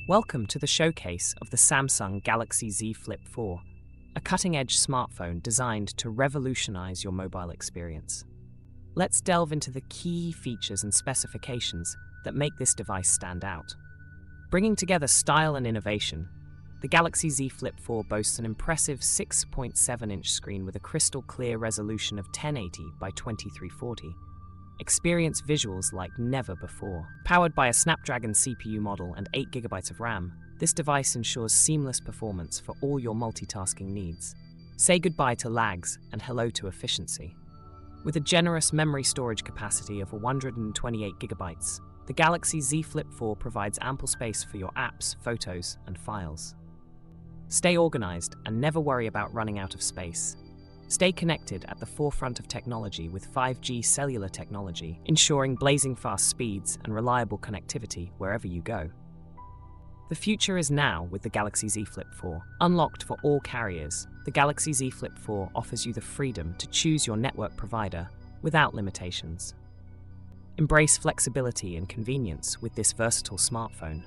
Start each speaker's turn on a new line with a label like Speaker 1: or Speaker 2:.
Speaker 1: Welcome to the showcase of the Samsung Galaxy Z Flip 4, a cutting-edge smartphone designed to revolutionize your mobile experience. Let's delve into the key features and specifications that make this device stand out. Bringing together style and innovation, the Galaxy Z Flip 4 boasts an impressive 6.7-inch screen with a crystal-clear resolution of 1080 by 2340. Experience visuals like never before. Powered by a Snapdragon CPU model and 8GB of RAM, this device ensures seamless performance for all your multitasking needs. Say goodbye to lags and hello to efficiency. With a generous memory storage capacity of 128GB, the Galaxy Z Flip 4 provides ample space for your apps, photos, and files. Stay organized and never worry about running out of space. Stay connected at the forefront of technology with 5G cellular technology, ensuring blazing fast speeds and reliable connectivity wherever you go. The future is now with the Galaxy Z Flip 4. Unlocked for all carriers, the Galaxy Z Flip 4 offers you the freedom to choose your network provider without limitations. Embrace flexibility and convenience with this versatile smartphone.